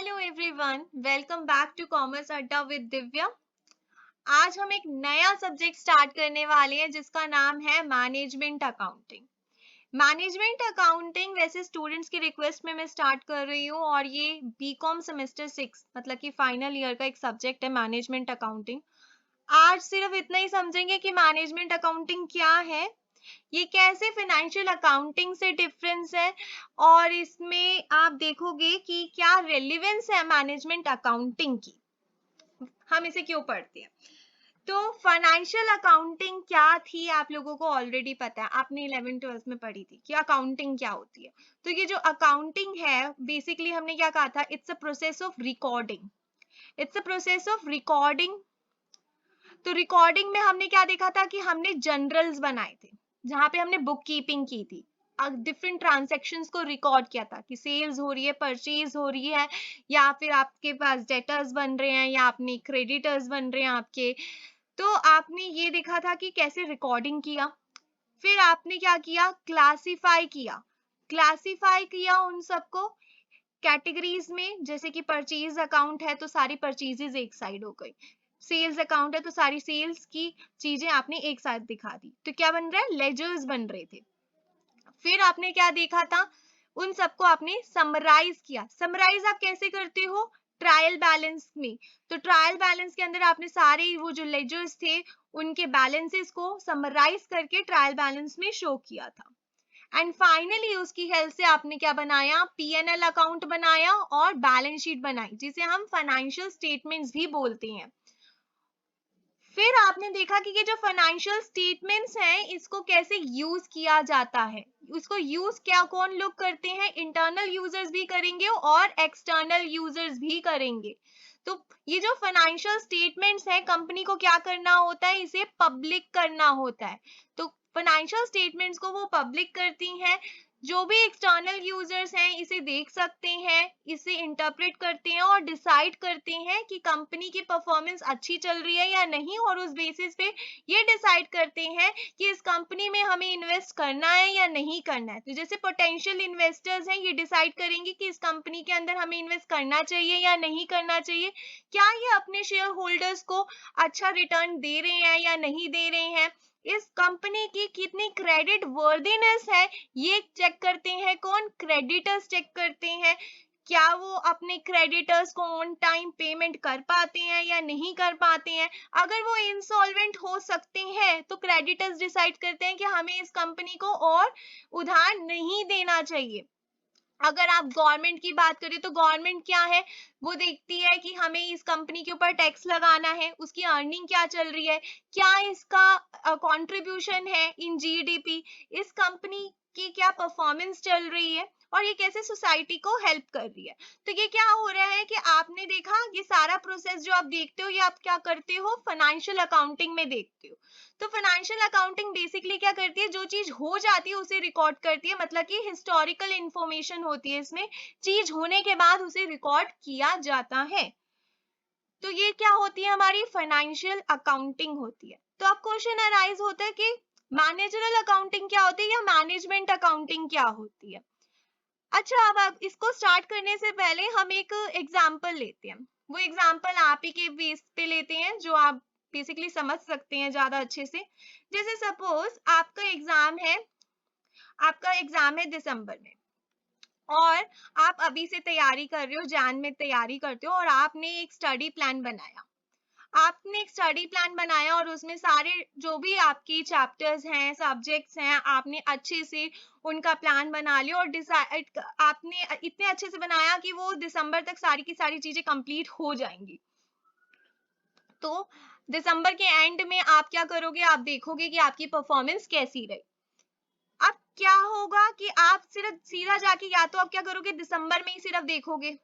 Hello everyone, welcome back to commerce Adda with Divya. आज हम एक नया सब्जेक्ट स्टार्ट करने वाले हैं जिसका नाम है मैनेजमेंट अकाउंटिंग। मैनेजमेंट अकाउंटिंग वैसे स्टूडेंट्स की रिक्वेस्ट में मैं स्टार्ट कर रही हूँ और ये बीकॉम सेमेस्टर 6 मतलब कि फाइनल ईयर का एक सब्जेक्ट है मैनेजमेंट अकाउंटिंग। आज सिर्फ इतना ही समझेंगे कि मैनेजमेंट अकाउंटिंग क्या है, ये कैसे फाइनेंशियल अकाउंटिंग से डिफरेंस है और इसमें आप देखोगे कि क्या रेलेवेंस है मैनेजमेंट अकाउंटिंग की, हम इसे क्यों पढ़ते हैं। तो फाइनेंशियल अकाउंटिंग क्या थी आप लोगों को ऑलरेडी पता है, आपने 11th-12th में पढ़ी थी कि अकाउंटिंग क्या होती है। तो ये जो अकाउंटिंग है बेसिकली हमने क्या कहा था, it's a process of recording. It's a process of recording. तो रिकॉर्डिंग में हमने क्या देखा था कि हमने जनरल्स बनाए थे जहां पे हमने बुक कीपिंग की थी, डिफरेंट ट्रांजैक्शंस को रिकॉर्ड किया था कि सेल्स हो रही है, परचेज हो रही है, या फिर आपके पास डेटर्स बन रहे हैं या आपने क्रेडिटर्स बन रहे हैं आपके। तो आपने ये देखा था कि कैसे रिकॉर्डिंग किया। फिर आपने क्या किया, क्लासिफाई किया। क्लासिफाई किया उन सबको कैटेगरीज में, जैसे कि परचेज अकाउंट है तो सारी परचेजेस एक साइड हो गई, सेल्स अकाउंट है तो सारी सेल्स की चीजें आपने एक साथ दिखा दी, तो क्या बन रहा है, लेजर्स बन रहे थे। फिर आपने क्या देखा था, उन सबको आपने समराइज किया। समराइज आप कैसे करते हो, ट्रायल बैलेंस में। तो ट्रायल बैलेंस के अंदर आपने सारे वो जो लेजर्स थे उनके बैलेंसेस को समराइज करके ट्रायल बैलेंस में शो किया था। एंड फाइनली उसकी हेल्प से आपने क्या बनाया, पीएनएल अकाउंट बनाया और बैलेंस शीट बनाई जिसे हम फाइनेंशियल स्टेटमेंट्स भी बोलते हैं। फिर आपने देखा कि ये जो फाइनेंशियल स्टेटमेंट्स हैं इसको कैसे यूज किया जाता है। उसको यूज क्या कौन लोग करते हैं, इंटरनल यूजर्स भी करेंगे और एक्सटर्नल यूजर्स भी करेंगे। तो ये जो फाइनेंशियल स्टेटमेंट्स है कंपनी को क्या करना होता है, इसे पब्लिक करना होता है। तो फाइनेंशियल स्टेटमेंट्स को वो पब्लिक करती हैं, जो भी एक्सटर्नल यूजर्स हैं इसे देख सकते हैं, इसे इंटरप्रेट करते हैं और डिसाइड करते हैं कि कंपनी की परफॉर्मेंस अच्छी चल रही है या नहीं, और उस बेसिस पे ये डिसाइड करते हैं कि इस कंपनी में हमें इन्वेस्ट करना है या नहीं करना है। तो जैसे पोटेंशियल इन्वेस्टर्स हैं, ये डिसाइड करेंगे कि इस कंपनी के अंदर हमें इन्वेस्ट करना चाहिए या नहीं करना चाहिए, क्या ये अपने शेयर होल्डर्स को अच्छा रिटर्न दे रहे हैं या नहीं दे रहे हैं, इस कंपनी की कितनी क्रेडिट वर्दीनेस है ये चेक करते हैं। कौन, क्रेडिटर्स चेक करते हैं, क्या वो अपने क्रेडिटर्स को ऑन टाइम पेमेंट कर पाते हैं या नहीं कर पाते हैं। अगर वो इंसॉल्वेंट हो सकते हैं तो क्रेडिटर्स डिसाइड करते हैं कि हमें इस कंपनी को और उधार नहीं देना चाहिए। अगर आप गवर्नमेंट की बात करें तो गवर्नमेंट क्या है, वो देखती है कि हमें इस कंपनी के ऊपर टैक्स लगाना है, उसकी अर्निंग क्या चल रही है, क्या इसका कंट्रीब्यूशन है इन जीडीपी, इस कंपनी की क्या परफॉर्मेंस चल रही है और ये कैसे सोसाइटी को हेल्प कर रही है। तो ये क्या हो रहा है कि आपने देखा ये सारा प्रोसेस जो आप देखते हो ये आप क्या करते हो, फाइनेंशियल अकाउंटिंग में देखते हो। तो फाइनेंशियल अकाउंटिंग बेसिकली क्या करती है, जो चीज हो जाती है उसे रिकॉर्ड करती है, मतलब कि हिस्टोरिकल इंफॉर्मेशन होती है इसमें, चीज होने के बाद उसे रिकॉर्ड किया जाता है। तो ये क्या होती है, हमारी फाइनेंशियल अकाउंटिंग होती है। तो अब क्वेश्चन अराइज होता है कि मैनेजरल अकाउंटिंग क्या होती है या मैनेजमेंट अकाउंटिंग क्या होती है। अच्छा, अब आप इसको स्टार्ट करने से पहले हम एक एग्जाम्पल लेते हैं। वो एग्जाम्पल आप ही के बेस पे लेते हैं जो आप बेसिकली समझ सकते हैं ज्यादा अच्छे से। जैसे सपोज आपका एग्जाम है दिसंबर में और आप अभी से तैयारी कर रहे हो, जैन में तैयारी करते हो और आपने एक स्टडी प्लान बनाया। आपने एक स्टडी प्लान बनाया और उसमें सारे जो भी आपकी चैप्टर्स हैं, सब्जेक्ट्स हैं, आपने अच्छे से उनका प्लान बना लिया और डिसाइड आपने इतने अच्छे से बनाया कि वो दिसंबर तक सारी की सारी चीजें कंप्लीट हो जाएंगी। तो दिसंबर के एंड में आप क्या करोगे, आप देखोगे कि आपकी परफॉर्मेंस कैसी रही। अब क्या होगा कि आप सिर्फ सीधा जाके या तो आप क्या करोगे, दिसंबर में ही सिर्फ देखोगे,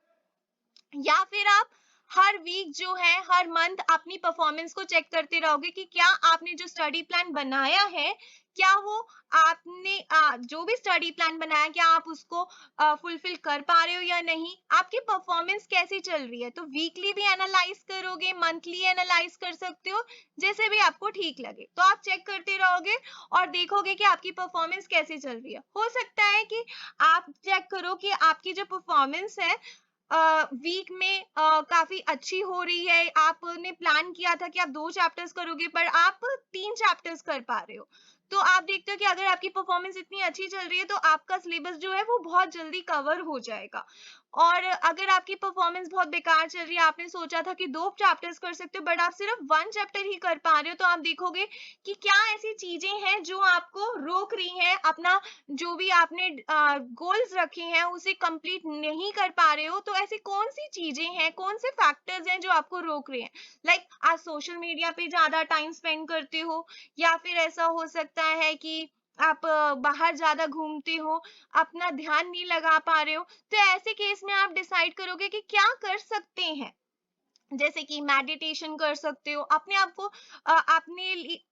या फिर आप हर वीक जो है, हर मंथ अपनी परफॉर्मेंस को चेक करते रहोगे कि क्या आपने जो स्टडी प्लान बनाया है, क्या वो आपने जो भी स्टडी प्लान बनाया क्या आप उसको फुलफिल कर पा रहे हो या नहीं, आपकी परफॉर्मेंस कैसी चल रही है। तो वीकली भी एनालाइज करोगे, मंथली एनालाइज कर सकते हो, जैसे भी आपको ठीक लगे। तो आप चेक करते रहोगे और देखोगे कि आपकी परफॉर्मेंस कैसी चल रही है। हो सकता है कि आप चेक करो कि आपकी जो परफॉर्मेंस है वीक में काफी अच्छी हो रही है, आपने प्लान किया था कि आप 2 चैप्टर्स करोगे पर आप 3 चैप्टर्स कर पा रहे हो, तो आप देखते हो कि अगर आपकी परफॉर्मेंस इतनी अच्छी चल रही है तो आपका सिलेबस जो है वो बहुत जल्दी कवर हो जाएगा। और अगर आपकी परफॉर्मेंस बहुत बेकार चल रही है, आपने सोचा था कि 2 चैप्टर्स कर सकते हो बट आप सिर्फ 1 चैप्टर ही कर पा रहे हो, तो आप देखोगे कि क्या ऐसी चीजें हैं जो आपको रोक रही हैं, अपना जो भी आपने गोल्स रखे हैं उसे कंप्लीट नहीं कर पा रहे हो। तो ऐसी कौन सी चीजें हैं, कौन से फैक्टर्स हैं जो आपको रोक रहे हैं? लाइक आप सोशल मीडिया पे ज्यादा टाइम स्पेंड करते हो, या फिर ऐसा हो सकता है कि आप बाहर ज्यादा घूमते हो, अपना ध्यान नहीं लगा पा रहे हो। तो ऐसे केस में आप डिसाइड करोगे कि क्या कर सकते हैं, जैसे कि मेडिटेशन कर सकते हो, अपने आप को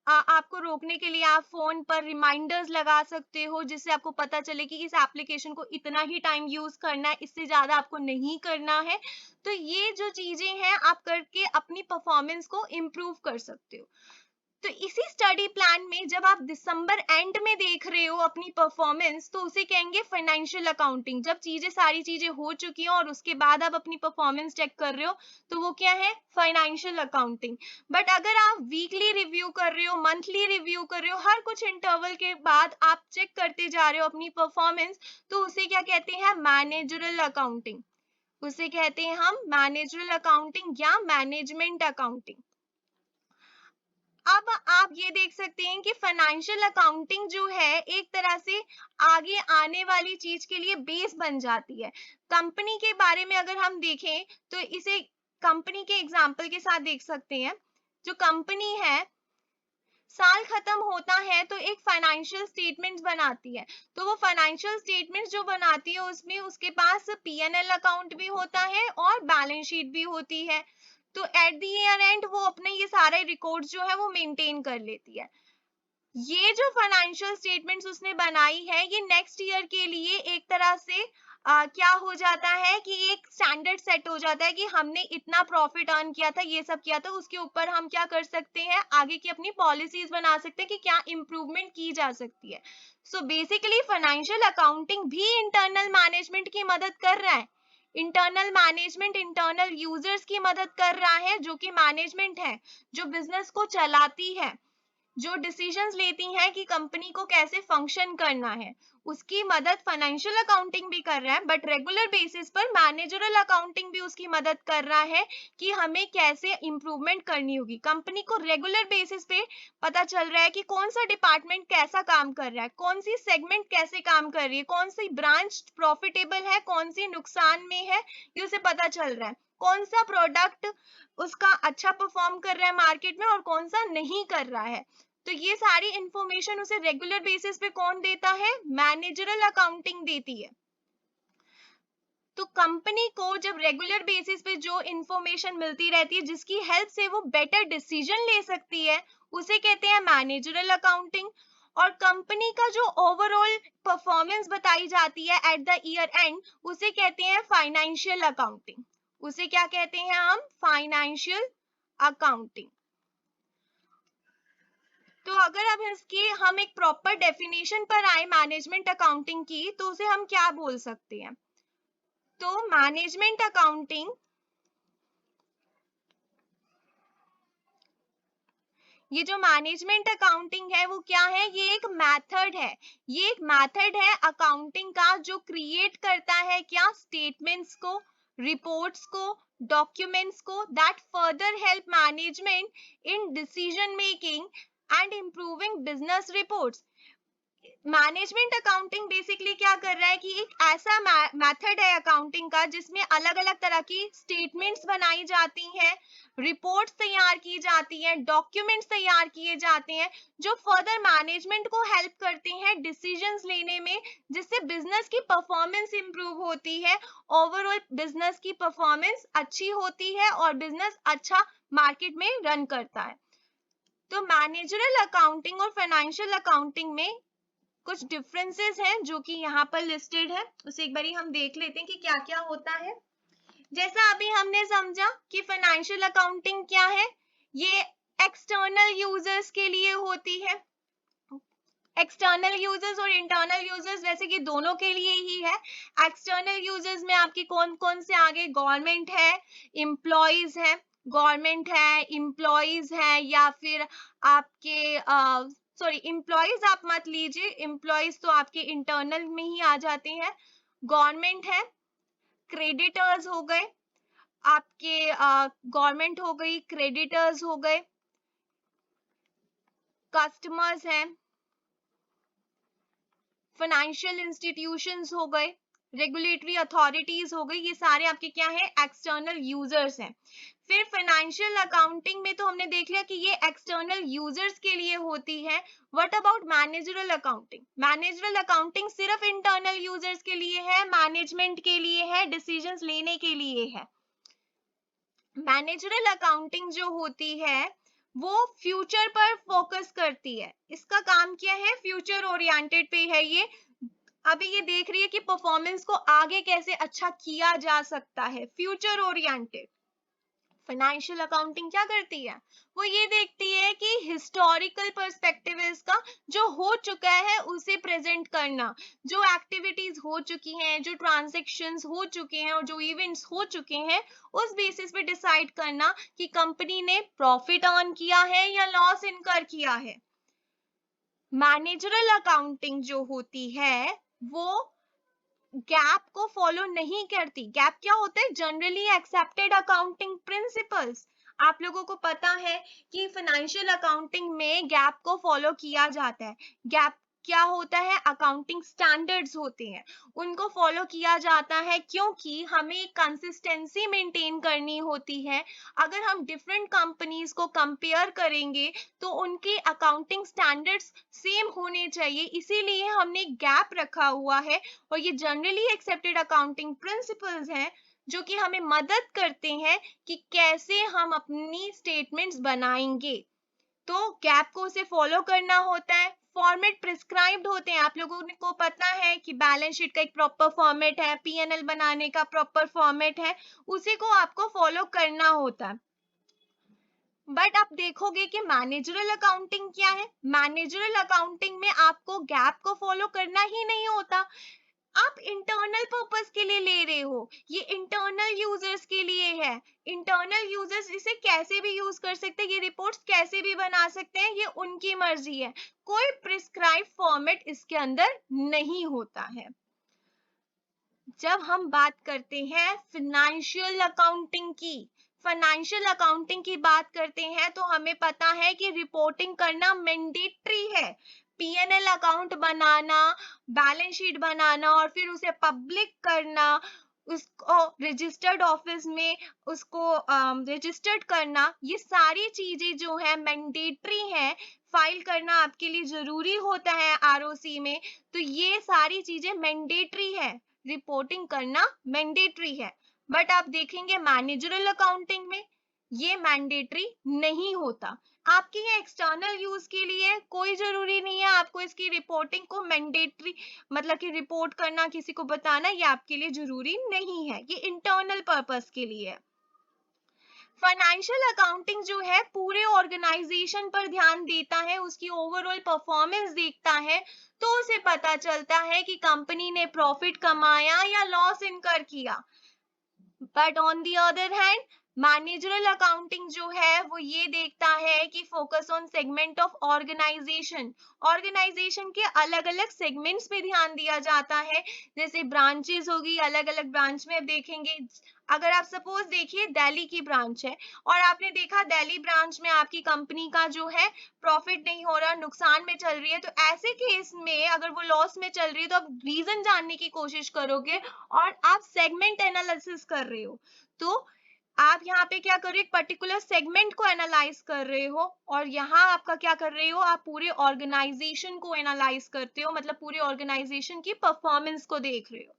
आपको रोकने के लिए आप फोन पर रिमाइंडर्स लगा सकते हो, जिससे आपको पता चले कि इस एप्लीकेशन को इतना ही टाइम यूज करना है, इससे ज्यादा आपको नहीं करना है। तो ये जो चीजें हैं आप करके अपनी परफॉर्मेंस को इम्प्रूव कर सकते हो। तो इसी स्टडी प्लान में जब आप दिसंबर एंड में देख रहे हो अपनी परफॉर्मेंस, तो उसे कहेंगे फाइनेंशियल अकाउंटिंग। जब सारी चीजें हो चुकी हैं और उसके बाद आप अपनी परफॉर्मेंस चेक कर रहे हो, तो वो क्या है? Financial accounting. बट अगर आप वीकली रिव्यू कर रहे हो, मंथली रिव्यू कर रहे हो, हर कुछ इंटरवल के बाद आप चेक करते जा रहे हो अपनी परफॉर्मेंस, तो उसे क्या कहते हैं? Managerial accounting. उसे कहते हैं हम मैनेजरल अकाउंटिंग या मैनेजमेंट अकाउंटिंग। अब आप ये देख सकते हैं कि फाइनेंशियल अकाउंटिंग जो है एक तरह से आगे आने वाली चीज के लिए बेस बन जाती है। कंपनी के बारे में अगर हम देखें तो इसे कंपनी के एग्जांपल के साथ देख सकते हैं। जो कंपनी है, साल खत्म होता है तो एक फाइनेंशियल स्टेटमेंट्स बनाती है। तो वो फाइनेंशियल स्टेटमेंट्स जो बनाती है उसमें उसके पास P&L अकाउंट भी होता है और बैलेंस शीट भी होती है। तो एट द ईयर एंड वो अपने ये सारे रिकॉर्ड्स जो है वो मेंटेन कर लेती है। ये जो फाइनेंशियल स्टेटमेंट्स उसने बनाई है, ये नेक्स्ट ईयर के लिए एक तरह से क्या हो जाता है कि एक स्टैंडर्ड सेट हो जाता है कि हमने इतना प्रॉफिट अर्न किया था, ये सब किया था, उसके ऊपर हम क्या कर सकते हैं, आगे की अपनी पॉलिसीज बना सकते हैं कि क्या इंप्रूवमेंट की जा सकती है। सो बेसिकली फाइनेंशियल अकाउंटिंग भी इंटरनल मैनेजमेंट की मदद कर रहा है। इंटरनल मैनेजमेंट इंटरनल यूजर्स की मदद कर रहा है, जो कि मैनेजमेंट है, जो बिजनेस को चलाती है, जो डिसीजंस लेती हैं कि कंपनी को कैसे फंक्शन करना है, उसकी मदद फाइनेंशियल अकाउंटिंग भी कर रहा है। बट रेगुलर बेसिस पर मैनेजरल अकाउंटिंग भी उसकी मदद कर रहा है कि हमें कैसे इंप्रूवमेंट करनी होगी। कंपनी को रेगुलर बेसिस पे पता चल रहा है कि कौन सा डिपार्टमेंट कैसा काम कर रहा है, कौन सी सेगमेंट कैसे काम कर रही है, कौन सी ब्रांच प्रॉफिटेबल है, कौन सी नुकसान में है, ये उसे पता चल रहा है। कौन सा प्रोडक्ट उसका अच्छा परफॉर्म कर रहा है मार्केट में और कौन सा नहीं कर रहा है। तो ये सारी इंफॉर्मेशन उसे रेगुलर बेसिस पे कौन देता है? मैनेजरल अकाउंटिंग देती है। तो कंपनी को जब रेगुलर बेसिस पे जो इंफॉर्मेशन मिलती रहती है, जिसकी हेल्प से वो बेटर डिसीजन ले सकती है, उसे कहते हैं मैनेजरल अकाउंटिंग। और कंपनी का जो ओवरऑल परफॉर्मेंस बताई जाती है एट द ईयर एंड, उसे कहते हैं फाइनेंशियल अकाउंटिंग। उसे क्या कहते हैं हम? Financial accounting. तो अगर अब इसकी हम एक प्रॉपर डेफिनेशन पर आए मैनेजमेंट अकाउंटिंग की, तो उसे हम क्या बोल सकते हैं? तो मैनेजमेंट अकाउंटिंग, ये जो मैनेजमेंट अकाउंटिंग है वो क्या है? ये एक मेथड है। ये एक मेथड है अकाउंटिंग का जो क्रिएट करता है क्या? स्टेटमेंट्स को, रिपोर्ट्स को, डॉक्यूमेंट्स को, that further help management in decision making and improving business reports. Management accounting basically क्या कर रहा है कि एक ऐसा मेथड है अकाउंटिंग का जिसमें अलग अलग तरह की स्टेटमेंट्स बनाई जाती हैं, रिपोर्ट्स तैयार की जाती हैं, डॉक्यूमेंट्स तैयार किए जाते हैं, जो फर्दर मैनेजमेंट को हेल्प करते हैं डिसीजंस लेने में, जिससे बिजनेस की परफॉर्मेंस इंप्रूव होती है, ओवरऑल बिजनेस की परफॉर्मेंस अच्छी होती है और बिजनेस अच्छा मार्केट में रन करता है। तो मैनेजरल अकाउंटिंग और फाइनेंशियल अकाउंटिंग में कुछ डिफरेंसेस हैं जो कि यहाँ पर लिस्टेड है, उसे एक बारी हम देख लेते हैं कि क्या क्या होता है। जैसा अभी हमने समझा कि फाइनेंशियल अकाउंटिंग क्या है, ये एक्सटर्नल यूजर्स के लिए होती है। एक्सटर्नल यूजर्स और इंटरनल यूजर्स वैसे कि दोनों के लिए ही है। एक्सटर्नल यूजर्स में आपके कौन कौन से आगे गवर्नमेंट है, एम्प्लॉइज है, गवर्नमेंट है, एम्प्लॉइज है, या फिर आपके सॉरी एम्प्लॉइज आप मत लीजिए, एम्प्लॉइज तो आपके इंटरनल में ही आ जाते हैं। गवर्नमेंट है, क्रेडिटर्स हो गए आपके, गवर्नमेंट हो गई, क्रेडिटर्स हो गए, कस्टमर्स हैं, फाइनेंशियल इंस्टीट्यूशंस हो गए, रेगुलेटरी अथॉरिटीज हो गई, ये सारे आपके क्या है, एक्सटर्नल यूजर्स हैं। फिर फाइनेंशियल अकाउंटिंग में तो हमने देख लिया कि ये एक्सटर्नल यूजर्स के लिए होती है। What about managerial accounting? Managerial accounting सिर्फ इंटरनल यूजर्स के लिए है, मैनेजमेंट के लिए है, डिसीजंस लेने के लिए है। मैनेजरल अकाउंटिंग जो होती है वो फ्यूचर पर फोकस करती है। इसका काम क्या है, फ्यूचर ओरिएंटेड पे है ये। अभी ये देख रही है कि परफॉर्मेंस को आगे कैसे अच्छा किया जा सकता है, फ्यूचर ओरिएंटेड। फाइनेंशियल अकाउंटिंग क्या करती है, वो ये देखती है कि हिस्टोरिकल पर्सपेक्टिव इसका, जो हो चुका है उसे प्रेजेंट करना, जो एक्टिविटीज हो चुकी हैं, जो ट्रांजैक्शंस हो चुके हैं और जो इवेंट्स हो चुके हैं, उस बेसिस पे डिसाइड करना कि कंपनी ने प्रॉफिट अर्न किया है या लॉस इनकर किया है। मैनेजरल अकाउंटिंग जो होती है वो गैप को फॉलो नहीं करती। गैप क्या होता है, जनरली एक्सेप्टेड अकाउंटिंग प्रिंसिपल्स। आप लोगों को पता है कि फाइनेंशियल अकाउंटिंग में गैप को फॉलो किया जाता है। गैप क्या होता है, अकाउंटिंग स्टैंडर्ड्स होते हैं, उनको फॉलो किया जाता है क्योंकि हमें कंसिस्टेंसी मेंटेन करनी होती है। अगर हम डिफरेंट कंपनीज को कंपेयर करेंगे तो उनके अकाउंटिंग स्टैंडर्ड्स सेम होने चाहिए, इसीलिए हमने गैप रखा हुआ है। और ये जनरली एक्सेप्टेड अकाउंटिंग प्रिंसिपल्स हैं जो कि हमें मदद करते हैं कि कैसे हम अपनी स्टेटमेंट्स बनाएंगे। तो गैप को उसे फॉलो करना होता है। फॉर्मेट प्रिस्क्राइब्ड होते हैं, आप लोगों को पता है कि बैलेंस शीट का एक प्रॉपर फॉर्मेट है, पीएनएल बनाने का प्रॉपर फॉर्मेट है, उसी को आपको फॉलो करना होता है। बट आप देखोगे कि मैनेजरल अकाउंटिंग क्या है, मैनेजरल अकाउंटिंग में आपको गैप को फॉलो करना ही नहीं होता। आप इंटरनल पर्पस के लिए ले रहे हो, ये इंटरनल यूजर्स के लिए है। इंटरनल यूजर्स इसे कैसे भी यूज कर सकते हैं, ये रिपोर्ट्स कैसे भी बना सकते हैं, ये उनकी मर्जी है। कोई प्रिस्क्राइब फॉर्मेट इसके अंदर नहीं होता है। जब हम बात करते हैं फाइनेंशियल अकाउंटिंग की, फाइनेंशियल अकाउंटिंग की बात करते हैं तो हमें पता है कि रिपोर्टिंग करना मैंडेटरी है। पीएनएल अकाउंट बनाना, बैलेंस शीट बनाना और फिर उसे पब्लिक करना, उसको रजिस्टर्ड ऑफिस में उसको रजिस्टर्ड करना, ये सारी चीजें जो है मैंडेटरी है। फाइल करना आपके लिए जरूरी होता है आरओसी में, तो ये सारी चीजें मैंडेटरी है, रिपोर्टिंग करना मैंडेटरी है। बट आप देखेंगे मैनेजरल अकाउंटिंग में ये मैंडेटरी नहीं होता। आपके ये एक्सटर्नल यूज के लिए कोई जरूरी नहीं है आपको इसकी रिपोर्टिंग को मैंडेटरी, मतलब कि रिपोर्ट करना, किसी को बताना, ये आपके लिए जरूरी नहीं है, ये इंटरनल पर्पस के लिए है। फाइनेंशियल अकाउंटिंग जो है पूरे ऑर्गेनाइजेशन पर ध्यान देता है, उसकी ओवरऑल परफॉर्मेंस देखता है, तो उसे पता चलता है कि कंपनी ने प्रॉफिट कमाया या लॉस इनकर किया। But on the other hand managerial accounting जो है वो ये देखता है कि focus on segment of organisation, organisation के अलग अलग सेगमेंट्स पे ध्यान दिया जाता है। जैसे ब्रांचेस होगी, अलग अलग ब्रांच में देखेंगे। अगर आप सपोज देखिए दिल्ली की ब्रांच है और आपने देखा दिल्ली ब्रांच में आपकी कंपनी का जो है प्रॉफिट नहीं हो रहा, नुकसान में चल रही है, तो ऐसे केस में अगर वो लॉस में चल रही है तो आप रीजन जानने की कोशिश करोगे और आप सेगमेंट एनालिसिस कर रहे हो। तो आप यहाँ पे क्या कर रहे हो, एक पर्टिकुलर सेगमेंट को एनालाइज कर रहे हो और यहाँ आपका क्या कर रहे हो, आप पूरे ऑर्गेनाइजेशन को एनालाइज करते हो, मतलब पूरे ऑर्गेनाइजेशन की परफॉर्मेंस को देख रहे हो।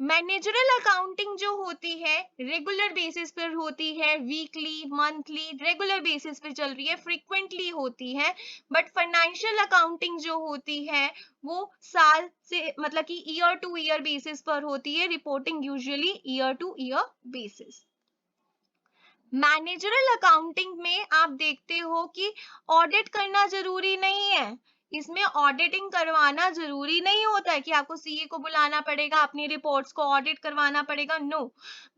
मैनेजरल अकाउंटिंग जो होती है रेगुलर बेसिस पर होती है, वीकली, मंथली, रेगुलर बेसिस पे चल रही है, फ्रीक्वेंटली होती है। बट फाइनेंशियल अकाउंटिंग जो होती है वो साल से, मतलब कि ईयर टू ईयर बेसिस पर होती है, reporting usually year two year basis. Managerial accounting में आप देखते हो कि ऑडिट करना जरूरी नहीं है, इसमें ऑडिटिंग करवाना जरूरी नहीं होता है कि आपको सीए को बुलाना पड़ेगा, अपनी रिपोर्ट्स को ऑडिट करवाना पड़ेगा, नो,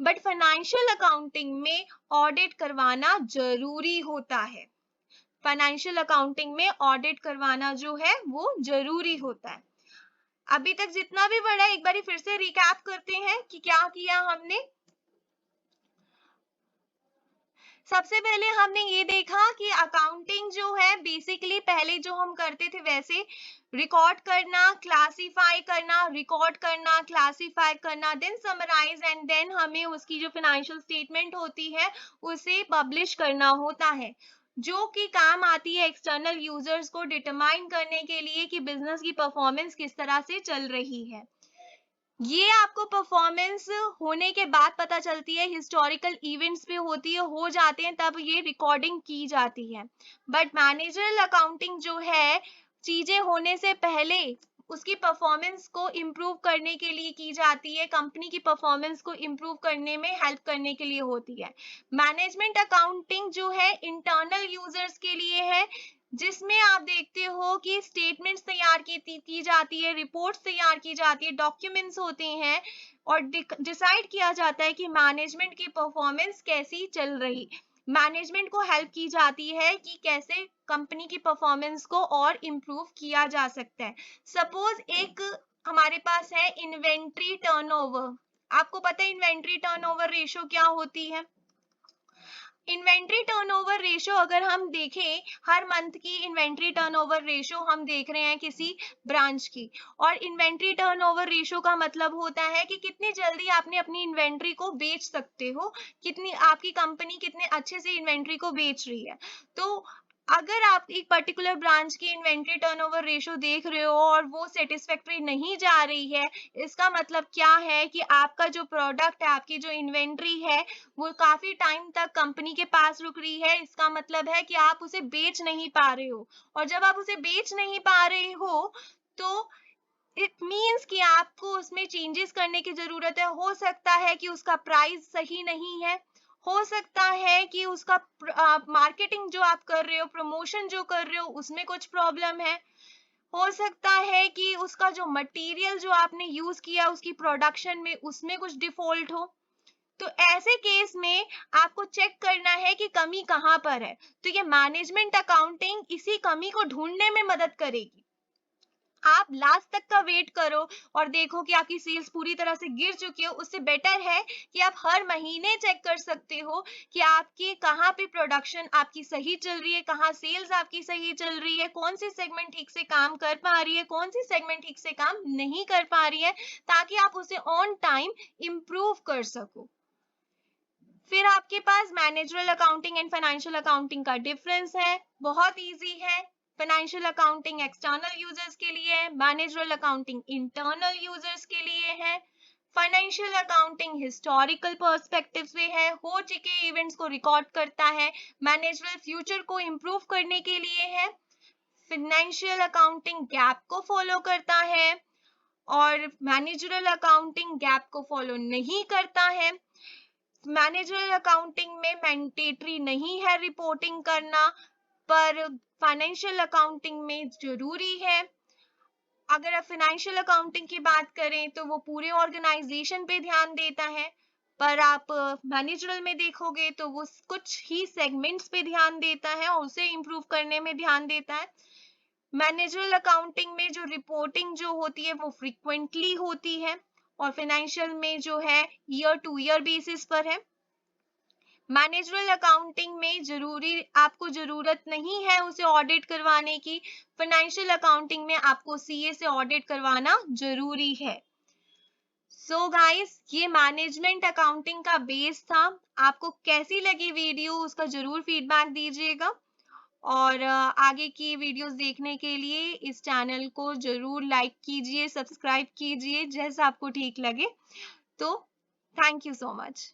बट फाइनेंशियल अकाउंटिंग में ऑडिट करवाना जरूरी होता है। फाइनेंशियल अकाउंटिंग में ऑडिट करवाना जो है वो जरूरी होता है। अभी तक जितना भी पढ़ा एक बार फिर से रिकैप करते हैं कि क्या किया हमने। सबसे पहले हमने ये देखा कि अकाउंटिंग जो है बेसिकली पहले जो हम करते थे वैसे रिकॉर्ड करना, क्लासिफाई करना, रिकॉर्ड करना, क्लासिफाई करना, देन समराइज एंड देन हमें उसकी जो फाइनेंशियल स्टेटमेंट होती है उसे पब्लिश करना होता है, जो कि काम आती है एक्सटर्नल यूजर्स को डिटरमाइन करने के लिए कि बिजनेस की परफॉर्मेंस किस तरह से चल रही है। ये आपको परफॉर्मेंस होने के बाद पता चलती है, हिस्टोरिकल इवेंट्स पे होती है, हो जाते हैं तब ये रिकॉर्डिंग की जाती है। बट मैनेजरल अकाउंटिंग जो है चीजें होने से पहले उसकी परफॉर्मेंस को इम्प्रूव करने के लिए की जाती है, कंपनी की परफॉर्मेंस को इम्प्रूव करने में हेल्प करने के लिए होती है। मैनेजमेंट अकाउंटिंग जो है इंटरनल यूजर्स के लिए है, जिसमें आप देखते हो कि स्टेटमेंट्स तैयार की जाती है, रिपोर्ट्स तैयार की जाती है, डॉक्यूमेंट्स होते हैं और डिसाइड किया जाता है कि मैनेजमेंट की परफॉर्मेंस कैसी चल रही, मैनेजमेंट को हेल्प की जाती है कि कैसे कंपनी की परफॉर्मेंस को और इम्प्रूव किया जा सकता है। सपोज एक हमारे पास है इन्वेंट्री टर्नओवर, आपको पता है इन्वेंट्री टर्नओवर रेशो क्या होती है? इन्वेंट्री टर्नओवर रेशो अगर हम देखें, हर मंथ की इन्वेंट्री टर्नओवर रेशो हम देख रहे हैं किसी ब्रांच की, और इन्वेंट्री टर्नओवर रेशो का मतलब होता है कि कितनी जल्दी आपने अपनी इन्वेंट्री को बेच सकते हो, कितनी आपकी कंपनी कितने अच्छे से इन्वेंट्री को बेच रही है। तो अगर आप एक पर्टिकुलर ब्रांच की इन्वेंट्री टर्नओवर रेशो देख रहे हो और वो सेटिस्फैक्टरी नहीं जा रही है, इसका मतलब क्या है कि आपका जो प्रोडक्ट है, आपकी जो इन्वेंट्री है वो काफी टाइम तक कंपनी के पास रुक रही है, इसका मतलब है कि आप उसे बेच नहीं पा रहे हो, और जब आप उसे बेच नहीं पा रहे हो तो इट मीन्स कि आपको उसमें चेंजेस करने की जरूरत है। हो सकता है कि उसका प्राइस सही नहीं है, हो सकता है कि उसका मार्केटिंग जो आप कर रहे हो, प्रमोशन जो कर रहे हो उसमें कुछ प्रॉब्लम है, हो सकता है कि उसका जो मटेरियल जो आपने यूज किया उसकी प्रोडक्शन में उसमें कुछ डिफॉल्ट हो। तो ऐसे केस में आपको चेक करना है कि कमी कहां पर है। तो ये मैनेजमेंट अकाउंटिंग इसी कमी को ढूंढने में मदद करेगी। आप लास्ट तक का वेट करो और देखो कि आपकी सेल्स पूरी तरह से गिर चुकी हो, उससे बेटर है कि आप हर महीने चेक कर सकते हो कि आपकी कहाँ पे प्रोडक्शन आपकी सही चल रही है, कहाँ सेल्स आपकी सही चल रही है, कौन सी सेगमेंट ठीक से काम कर पा रही है, कौन सी सेगमेंट ठीक से काम नहीं कर पा रही है, ताकि आप उसे ऑन टाइम इंप्रूव कर सको। फिर आपके पास managerial accounting and financial accounting का डिफरेंस है, बहुत इजी है। फाइनेंशियल अकाउंटिंग एक्सटर्नल यूजर्स के लिए है, मैनेजरल अकाउंटिंग इंटरनल यूजर्स के लिए है। फाइनेंशियल अकाउंटिंग हिस्टोरिकल पर्सपेक्टिव से है, हो चुके इवेंट्स को रिकॉर्ड करता है, मैनेजरल फ्यूचर को इंप्रूव करने के लिए है। फाइनेंशियल अकाउंटिंग गैप को फॉलो करता है और मैनेजरल अकाउंटिंग गैप को फॉलो नहीं करता है। मैनेजरल अकाउंटिंग में मैंडेटरी नहीं है रिपोर्टिंग करना, पर फाइनेंशियल अकाउंटिंग में जरूरी है। अगर आप फाइनेंशियल अकाउंटिंग की बात करें तो वो पूरे ऑर्गेनाइजेशन पे ध्यान देता है, पर आप मैनेजरल में देखोगे तो वो कुछ ही सेगमेंट्स पे ध्यान देता है और उसे इंप्रूव करने में ध्यान देता है। मैनेजरल अकाउंटिंग में जो रिपोर्टिंग जो होती है वो फ्रीक्वेंटली होती है, और फाइनेंशियल में जो है ईयर टू ईयर बेसिस पर है। मैनेजरल अकाउंटिंग में आपको जरूरत नहीं है उसे ऑडिट करवाने की, फाइनेंशियल अकाउंटिंग में आपको सीए से ऑडिट करवाना जरूरी है। सो गाइस, ये मैनेजमेंट अकाउंटिंग का बेस था। आपको कैसी लगी वीडियो उसका जरूर फीडबैक दीजिएगा, और आगे की वीडियोस देखने के लिए इस चैनल को जरूर लाइक कीजिए, सब्सक्राइब कीजिए, जैसा आपको ठीक लगे। तो थैंक यू सो मच।